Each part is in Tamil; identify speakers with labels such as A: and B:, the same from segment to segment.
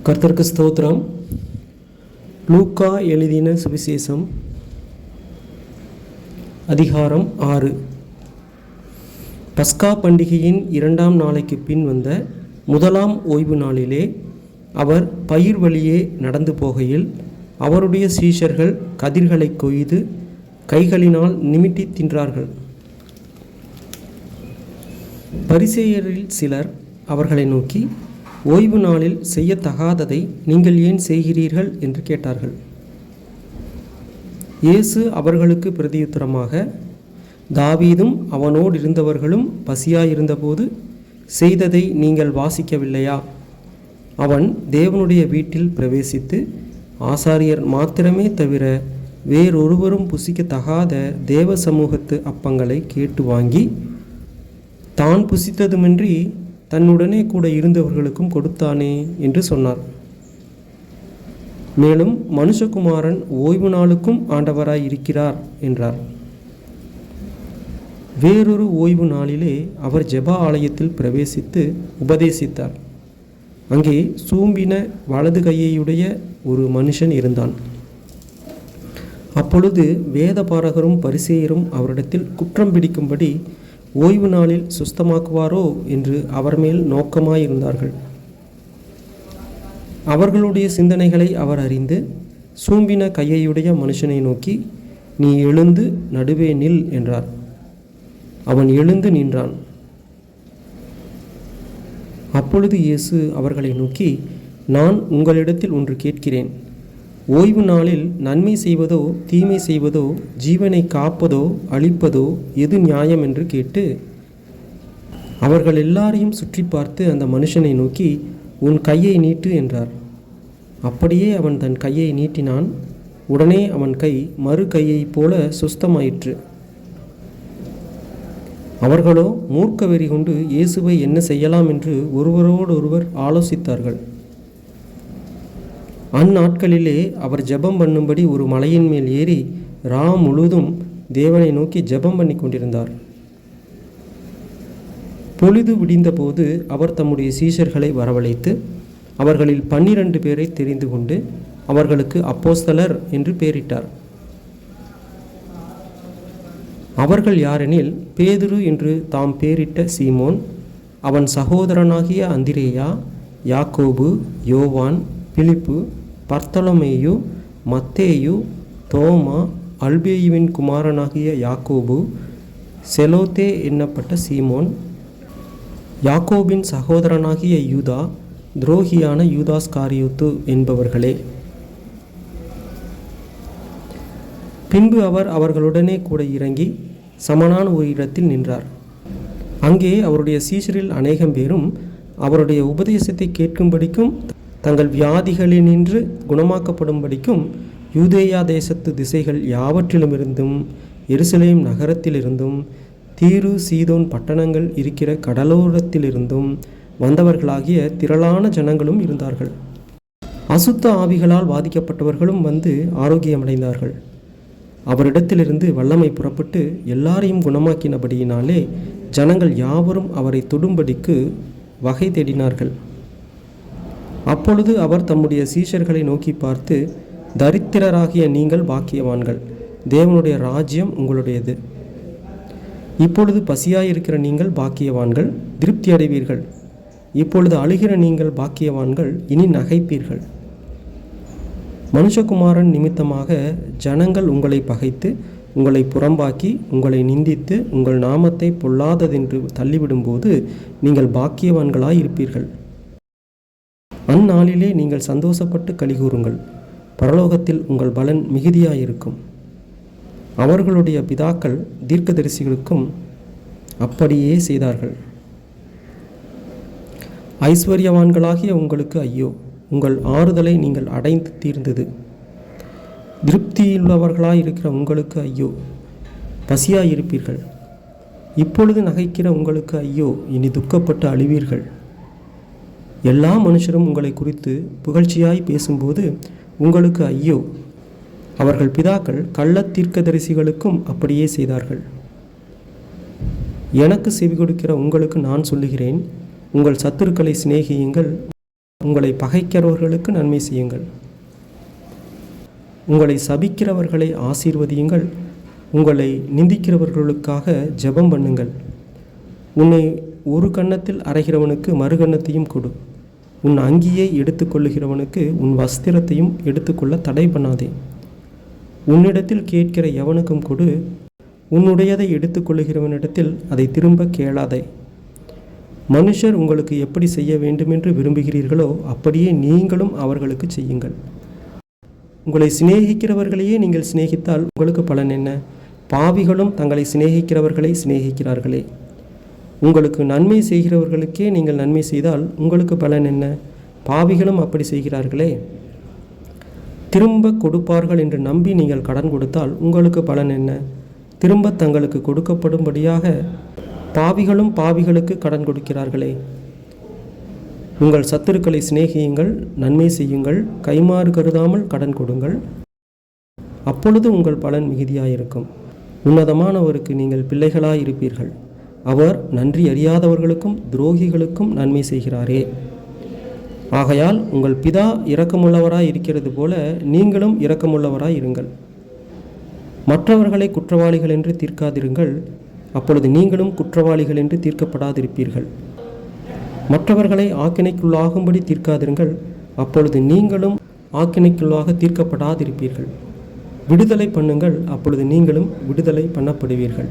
A: கர்த்தருக்கு ஸ்தோத்திரம். லூக்கா எழுதின சுவிசேஷம் அதிகாரம் 6. பஸ்கா பண்டிகையின் 2ஆம் நாளைக்கு பின் வந்த முதலாம் ஓய்வு நாளிலே அவர் பயிர் வழியே நடந்து போகையில் அவருடைய சீஷர்கள் கதிர்களை கொய்து கைகளினால் நிமிட்டி தின்றார்கள். பரிசேயரில் சிலர் அவர்களை நோக்கி, ஓய்வு நாளில் செய்யத்தகாததை நீங்கள் ஏன் செய்கிறீர்கள் என்று கேட்டார்கள். இயேசு அவர்களுக்கு பிரதியுத்தரமாக, தாவீதும் அவனோடு இருந்தவர்களும் பசியாயிருந்தபோது செய்ததை நீங்கள் வாசிக்கவில்லையா? அவன் தேவனுடைய வீட்டில் பிரவேசித்து ஆசாரியர் மாத்திரமே தவிர வேறொருவரும் புசிக்கத்தகாத தேவ சமூகத்து அப்பங்களை கேட்டு வாங்கி தான் புசித்ததுமின்றி தன்னுடனே கூட இருந்தவர்களுக்கும் கொடுத்தானே என்று சொன்னார். மேலும் மனுஷகுமாரன் ஓய்வு நாளுக்கும் ஆண்டவராய் இருக்கிறார் என்றார். வேறொரு ஓய்வு நாளிலே அவர் ஜெப ஆலயத்தில் பிரவேசித்து உபதேசித்தார். அங்கே சூம்பின வலது கையையுடைய ஒரு மனுஷன் இருந்தான். அப்பொழுது வேதபாரகரும் பரிசேயரும் அவரிடத்தில் குற்றம் பிடிக்கும்படி ஓய்வு நாளில் சுஸ்தமாக்குவாரோ என்று அவர் மேல் நோக்கமாயிருந்தார்கள். அவர்களுடைய சிந்தனைகளை அவர் அறிந்து சூம்பின கையையுடைய மனுஷனை நோக்கி, நீ எழுந்து நடுவே நில் என்றார். அவன் எழுந்து நின்றான். அப்பொழுது இயேசு அவர்களை நோக்கி, நான் உங்களிடத்தில் ஒன்று கேட்கிறேன். ஓய்வு நாளில் நன்மை செய்வதோ தீமை செய்வதோ ஜீவனை காப்பதோ அழிப்பதோ எது நியாயம் என்று கேட்டு அவர்கள் எல்லாரையும் சுற்றி பார்த்து அந்த மனுஷனை நோக்கி, உன் கையை நீட்டு என்றார். அப்படியே அவன் தன் கையை நீட்டினான். உடனே அவன் கை மறு கையைப் போல சுஸ்தமாயிற்று. அவர்களோ மூர்க்க வெறி கொண்டு இயேசுவை என்ன செய்யலாம் என்று ஒருவரோடொருவர் ஆலோசித்தார்கள். அந்நாட்களிலே அவர் ஜெபம் பண்ணும்படி ஒரு மலையின் மேல் ஏறி முழுதும் தேவனை நோக்கி ஜெபம் பண்ணி கொண்டிருந்தார். பொழுது விடிந்தபோது அவர் தம்முடைய சீஷர்களை வரவழைத்து அவர்களில் 12 பேரை தெரிந்து கொண்டு அவர்களுக்கு அப்போஸ்தலர் என்று பெயரிட்டார். அவர்கள் யாரெனில், பேதுரு என்று தாம் பெயரிட்ட சீமோன், அவன் சகோதரனாகிய அந்திரேயா, யாக்கோபு, யோவான், பிலிப்பு, பர்த்தலமேயு, மத்தேயு, தோமா, அல்பேயுவின் குமாரனாகிய யாக்கோபு, செலோத்தே என்னப்பட்ட சீமோன், யாக்கோபின் சகோதரனாகிய யூதா, துரோகியான யூதாஸ்காரியோத்து என்பவர்களே. பின்பு அவர் அவர்களுடனே கூட இறங்கி சமனான ஒரு இடத்தில் நின்றார். அங்கே அவருடைய சீஷரில் அநேகம் பேரும் அவருடைய உபதேசத்தை கேட்கும்படிக்கும் தங்கள் வியாதிகளினின்று குணமாக்கப்படும்படிக்கும் யூதேயா தேசத்து திசைகள் யாவற்றிலுமிருந்தும் எருசலேம் நகரத்திலிருந்தும் தீரு சீதோன் பட்டணங்கள் இருக்கிற கடலோரத்திலிருந்தும் வந்தவர்களாகிய திரளான ஜனங்களும் இருந்தார்கள். அசுத்த ஆவிகளால் பாதிக்கப்பட்டவர்களும் வந்து ஆரோக்கியமடைந்தார்கள். அவரிடத்திலிருந்து வல்லமை புறப்பட்டு எல்லாரையும் குணமாக்கினபடியினாலே ஜனங்கள் யாவரும் அவரை தொடும்படிக்கு வகை தேடினார்கள். அப்பொழுது அவர் தம்முடைய சீஷர்களை நோக்கி பார்த்து, தரித்திரராகிய நீங்கள் பாக்கியவான்கள், தேவனுடைய ராஜ்யம் உங்களுடையது. இப்பொழுது பசியாயிருக்கிற நீங்கள் பாக்கியவான்கள், திருப்தி அடைவீர்கள். இப்பொழுது அழுகிற நீங்கள் பாக்கியவான்கள், இனி நகைப்பீர்கள். மனுஷகுமாரன் நிமித்தமாக ஜனங்கள் உங்களை பகைத்து உங்களை புறம்பாக்கி உங்களை நிந்தித்து உங்கள் நாமத்தை பொல்லாததென்று தள்ளிவிடும்போது நீங்கள் பாக்கியவான்களாய் இருப்பீர்கள். அந்நாளிலே நீங்கள் சந்தோஷப்பட்டு கலிகூறுங்கள், பரலோகத்தில் உங்கள் பலன் மிகுதியாயிருக்கும். அவர்களுடைய பிதாக்கள் தீர்க்கதரிசிகளுக்கும் அப்படியே செய்தார்கள். ஐஸ்வர்யவான்களாகிய உங்களுக்கு ஐயோ, உங்கள் ஆறுதலை நீங்கள் அடைந்து தீர்ந்தது. திருப்தியுள்ளவர்களாயிருக்கிற உங்களுக்கு ஐயோ, பசியாயிருப்பீர்கள். இப்பொழுது நகைக்கிற உங்களுக்கு ஐயோ, இனி துக்கப்பட்டு அழிவீர்கள். எல்லா மனுஷரும் உங்களை குறித்து புகழ்ச்சியாய் பேசும்போது உங்களுக்கு ஐயோ, அவர்கள் பிதாக்கள் கள்ளத் தீர்க்கதரிசிகளுக்கும் அப்படியே செய்தார்கள். எனக்கு செவி கொடுக்கிற உங்களுக்கு நான் சொல்லுகிறேன், உங்கள் சத்துருக்களை சிநேகியுங்கள், உங்களை பகைக்கிறவர்களுக்கு நன்மை செய்யுங்கள், உங்களை சபிக்கிறவர்களை ஆசீர்வதியுங்கள், உங்களை நிந்திக்கிறவர்களுக்காக ஜெபம் பண்ணுங்கள். உன்னை ஒரு கன்னத்தில் அறைகிறவனுக்கு மறு கன்னத்தையும் கொடு, உன் அங்கியை எடுத்துக்கொள்ளுகிறவனுக்கு உன் வஸ்திரத்தையும் எடுத்துக்கொள்ள தடை பண்ணாதே. உன்னிடத்தில் கேட்கிற எவனுக்கும் கொடு, உன்னுடையதை எடுத்துக்கொள்ளுகிறவனிடத்தில் அதை திரும்ப கேளாதே. மனுஷர் உங்களுக்கு எப்படி செய்ய வேண்டுமென்று விரும்புகிறீர்களோ அப்படியே நீங்களும் அவர்களுக்கு செய்யுங்கள். உங்களை சிநேகிக்கிறவர்களையே நீங்கள் சிநேகித்தால் உங்களுக்கு பலன் என்ன? பாவிகளும் தங்களை சிநேகிக்கிறவர்களை சிநேகிக்கிறார்களே. உங்களுக்கு நன்மை செய்கிறவர்களுக்கே நீங்கள் நன்மை செய்தால் உங்களுக்கு பலன் என்ன? பாவிகளும் அப்படி செய்கிறார்களே. திரும்ப கொடுப்பார்கள் என்று நம்பி நீங்கள் கடன் கொடுத்தால் உங்களுக்கு பலன் என்ன? திரும்ப தங்களுக்கு கொடுக்கப்படும்படியாக பாவிகளும் பாவிகளுக்கு கடன் கொடுக்கிறார்களே. உங்கள் சத்துருக்களை சிநேகியுங்கள், நன்மை செய்யுங்கள், கைமாறு கருதாமல் கடன் கொடுங்கள், அப்பொழுது உங்கள் பலன் மிகுதியாயிருக்கும். உன்னதமானவருக்கு நீங்கள் பிள்ளைகளாயிருப்பீர்கள். அவர் நன்றி அறியாதவர்களுக்கும் துரோகிகளுக்கும் நன்மை செய்கிறாரே. ஆகையால் உங்கள் பிதா இரக்கமுள்ளவராய் இருக்கிறது போல நீங்களும் இரக்கமுள்ளவராய் இருங்கள். மற்றவர்களை குற்றவாளிகள் என்று தீர்க்காதிருங்கள், அப்பொழுது நீங்களும் குற்றவாளிகள் என்று தீர்க்கப்படாதிருப்பீர்கள். மற்றவர்களை ஆக்கினைக்குள்ளாகும்படி தீர்க்காதிருங்கள், அப்பொழுது நீங்களும் ஆக்கினைக்குள்ளாக தீர்க்கப்படாதிருப்பீர்கள். விடுதலை பண்ணுங்கள், அப்பொழுது நீங்களும் விடுதலை பண்ணப்படுவீர்கள்.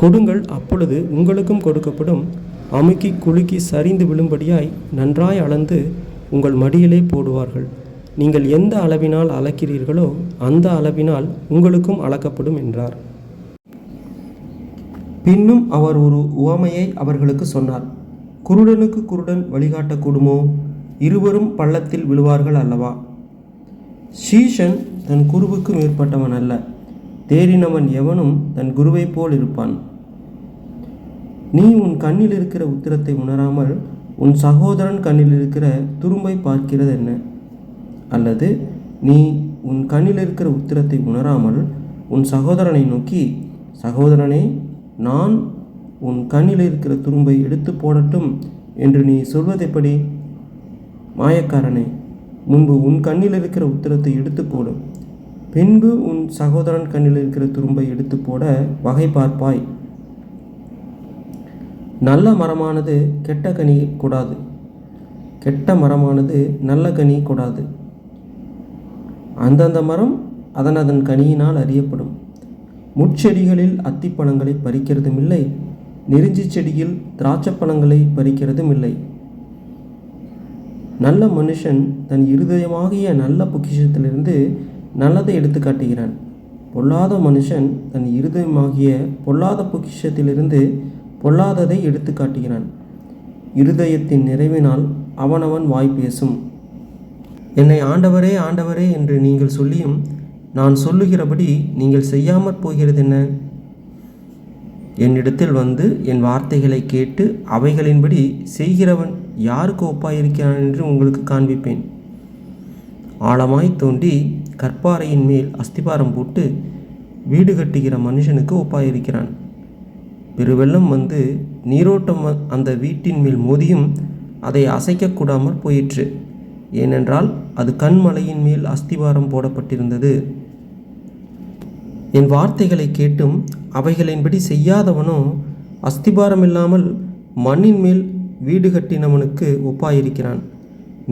A: கொடுங்கள், அப்பொழுது உங்களுக்கும் கொடுக்கப்படும். அமுக்கி குலுக்கி சரிந்து விழும்படியாய் நன்றாய் அளந்து உங்கள் மடியிலே போடுவார்கள். நீங்கள் எந்த அளவினால் அளக்கிறீர்களோ அந்த அளவினால் உங்களுக்கும் அளக்கப்படும் என்றார். பின்னும் அவர் ஒரு உவமையை அவர்களுக்கு சொன்னார். குருடனுக்கு குருடன் வழிகாட்டக்கூடுமோ? இருவரும் பள்ளத்தில் விழுவார்கள் அல்லவா? சீஷன் தன் குருவுக்கு மேற்பட்டவன் அல்ல, தேறினவன் எவனும் தன் குருவை போல் இருப்பான். நீ உன் கண்ணில் இருக்கிற உத்திரத்தை உணராமல் உன் சகோதரன் கண்ணில் இருக்கிற துரும்பை பார்க்கிறது என்ன? அல்லது நீ உன் கண்ணில் இருக்கிற உத்திரத்தை உணராமல் உன் சகோதரனை நோக்கி, சகோதரனே, நான் உன் கண்ணில் இருக்கிற துரும்பை எடுத்து போடட்டும் என்று நீ சொல்வதெப்படி? மாயக்காரனே, முன்பு உன் கண்ணில் இருக்கிற உத்திரத்தை எடுத்து போடும், பின்பு உன் சகோதரன் கண்ணில் இருக்கிற துரும்பை எடுத்து போட வகை பார்ப்பாய். நல்ல மரமானது கெட்ட கனி கொடாது, கெட்ட மரமானது நல்ல கனி கொடாது. அந்தந்த மரம் அதன் கனியினால் அறியப்படும். முட்செடிகளில் அத்திப்பழங்களை பறிக்கிறதும் இல்லை, நெருஞ்சி செடியில் திராட்சப்பழங்களை பறிக்கிறதும் இல்லை. நல்ல மனுஷன் தன் இருதயமாகிய நல்ல பொக்கிஷத்திலிருந்து நல்லதை எடுத்து காட்டுகிறான். பொல்லாத மனுஷன் தன் இருதயமாகிய பொல்லாத பொக்கிஷத்திலிருந்து பொல்லாததை எடுத்து காட்டுகிறான். இருதயத்தின் நிறைவினால் அவனவன் வாய் பேசும். என்னை ஆண்டவரே ஆண்டவரே என்று நீங்கள் சொல்லியும் நான் சொல்லுகிறபடி நீங்கள் செய்யாமற் போகிறது என்ன? என்னிடத்தில் வந்து என் வார்த்தைகளை கேட்டு அவைகளின்படி செய்கிறவன் யாருக்கு ஒப்பாயிருக்கிறான் என்று உங்களுக்கு காண்பிப்பேன். ஆழமாய் தோண்டி கற்பாறையின் மேல் அஸ்திபாரம் போட்டு வீடு கட்டுகிற மனுஷனுக்கு ஒப்பாயிருக்கிறான். பெருவெள்ளம் வந்து நீரோட்டம் அந்த வீட்டின் மேல் மோதியும் அதை அசைக்கக்கூடாமற் போயிற்று. ஏனென்றால் அது கண்மலையின் மேல் அஸ்திபாரம் போடப்பட்டிருந்தது. என் வார்த்தைகளை கேட்டும் அவைகளின்படி செய்யாதவனோ அஸ்திபாரம் இல்லாமல் மண்ணின் மேல் வீடு கட்டினவனுக்கு ஒப்பாயிருக்கிறான்.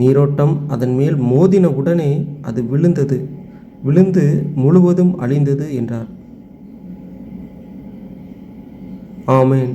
A: நீரோட்டம் அதன் மேல் மோதின உடனே அது விழுந்து முழுவதும் அழிந்தது என்றார். ஆமென்.